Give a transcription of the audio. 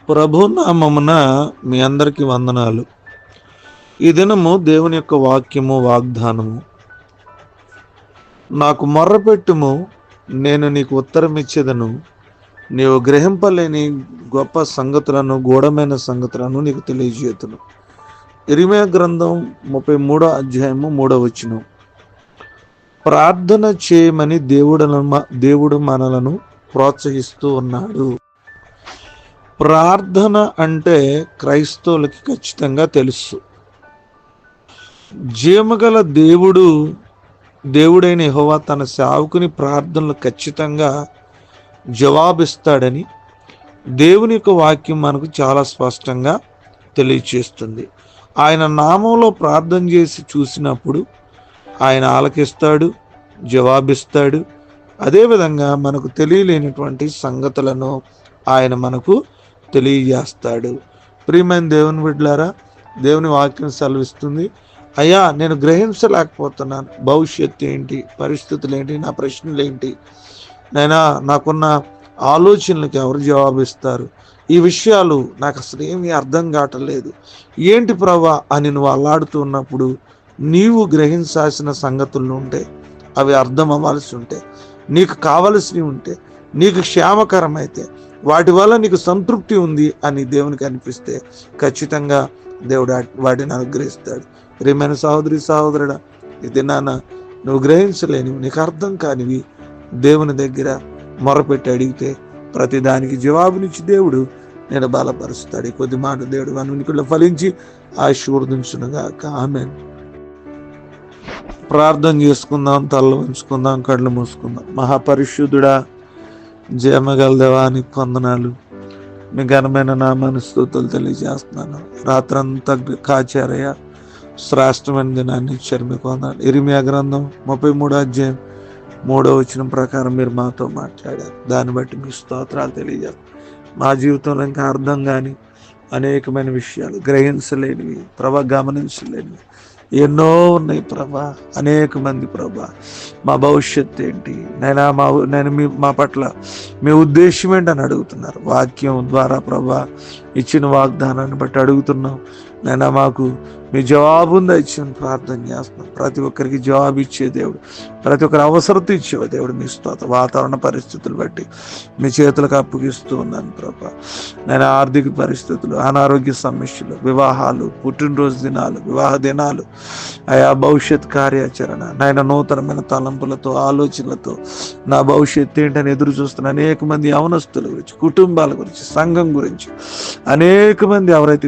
ప్రభు నామమున మీ అందరికీ వందనాలు. ఈ దినము దేవుని యొక్క వాక్యము వాగ్దానము. నాకు మొర్రపెట్టుము, నేను నీకు ఉత్తరం ఇచ్చేదను. నీవు గ్రహింపలేని గొప్ప సంగతులను, గూఢమైన సంగతులను నీకు తెలియజేతును. ఇర్మీయా గ్రంథం 33వ అధ్యాయము 3వ వచనం. ప్రార్థన చేయమని దేవుడు మనలను ప్రోత్సహిస్తూ ఉన్నాడు. ప్రార్థన అంటే క్రైస్తవులకి ఖచ్చితంగా తెలుసు. జీవగల దేవుడైన యెహోవా తన సేవకుని ప్రార్థనలు ఖచ్చితంగా జవాబిస్తాడని దేవుని యొక్క వాక్యం మనకు చాలా స్పష్టంగా తెలియచేస్తుంది. ఆయన నామంలో ప్రార్థన చేసి చూసినప్పుడు ఆయన ఆలకిస్తాడు, జవాబిస్తాడు. అదేవిధంగా మనకు తెలియలేనటువంటి సంగతులను ఆయన మనకు తెలియజేస్తాడు. ప్రియమైన దేవుని బిడ్డలారా, దేవుని వాక్యం సెలవిస్తుంది, అయ్యా నేను గ్రహించలేకపోతున్నాను, భవిష్యత్తు ఏంటి, పరిస్థితులు ఏంటి, నా ప్రశ్నలు ఏంటి, నాకున్న ఆలోచనలకు ఎవరు జవాబిస్తారు, ఈ విషయాలు నాకు అసలు ఏమీ అర్థం కావట్లేదు, ఏంటి ప్రభా అని నువ్వు అల్లాడుతూ ఉన్నప్పుడు నీవు గ్రహించాల్సిన సంగతులు ఉంటే, అవి అర్థం అవ్వాల్సి ఉంటే, నీకు కావలసినవి ఉంటే, నీకు క్షేమకరమైతే, వాటి వల్ల నీకు సంతృప్తి ఉంది అని దేవునికి అనిపిస్తే ఖచ్చితంగా దేవుడు వాటిని అనుగ్రహిస్తాడు. ప్రియమైన సహోదరుడా, ఇది నువ్వు గ్రహించలేనివి, నీకు అర్థం కానివి దేవుని దగ్గర మొరపెట్టి అడిగితే ప్రతిదానికి జవాబునిచ్చి దేవుడు నేను బలపరుస్తాడు. కొద్ది మాట దేవుడు వెనుకలో ఫలించి ఆశీర్వదించునుగాక. ఆమేన్. ప్రార్థన చేసుకుందాం, తల్ల ఉంచుకుందాం, కళ్ళు మూసుకుందాం. మహాపరిశుద్ధుడా, జయమగల దేవానికి వందనాలు. మీ ఘనమైన నామాన్ని స్తుతులు తెలియజేస్తున్నాను. రాత్రంతా కాచారయ్య, శ్రేష్టమైన దినాన్ని ఇచ్చారు, మీకు వందనాలు. ఇర్మీయా గ్రంథం 33వ అధ్యాయం 3వ వచనం ప్రకారం మీరు మాతో మాట్లాడారు. దాన్ని బట్టి మీ స్తోత్రాలు తెలియజేస్తాను. మా జీవితంలో ఇంకా అర్థం కాని అనేకమైన విషయాలు, గ్రహించలేనివి, గమనించలేనివి ఎన్నో ఉన్నాయి ప్రభా. అనేక మంది ప్రభా, మా భవిష్యత్తు ఏంటి మా పట్ల మీ ఉద్దేశం ఏంటని అడుగుతున్నారు. వాక్యం ద్వారా ప్రభా ఇచ్చిన వాగ్దానాన్ని బట్టి అడుగుతున్నాం. మాకు మీ జవాబును దయచేయమని ప్రార్థన చేస్తున్నాం. ప్రతి ఒక్కరికి జవాబు ఇచ్చే దేవుడు, ప్రతి ఒక్కరి అవసరత ఇచ్చేవా దేవుడు, మీ స్తోత్రం. వాతావరణ పరిస్థితులు బట్టి మీ చేతులకు అప్పగిస్తూ ఉన్నాను ప్రభా. ఆర్థిక పరిస్థితులు, అనారోగ్య సమస్యలు, వివాహాలు, పుట్టినరోజు దినాలు, వివాహ దినాలు, ఆయా భవిష్యత్ కార్యాచరణ, నూతనమైన తలంపులతో, ఆలోచనలతో నా భవిష్యత్తు ఏంటని ఎదురు చూస్తున్న అనేక మంది యవనస్తుల గురించి, కుటుంబాల గురించి, సంఘం గురించి అనేక మంది ఎవరైతే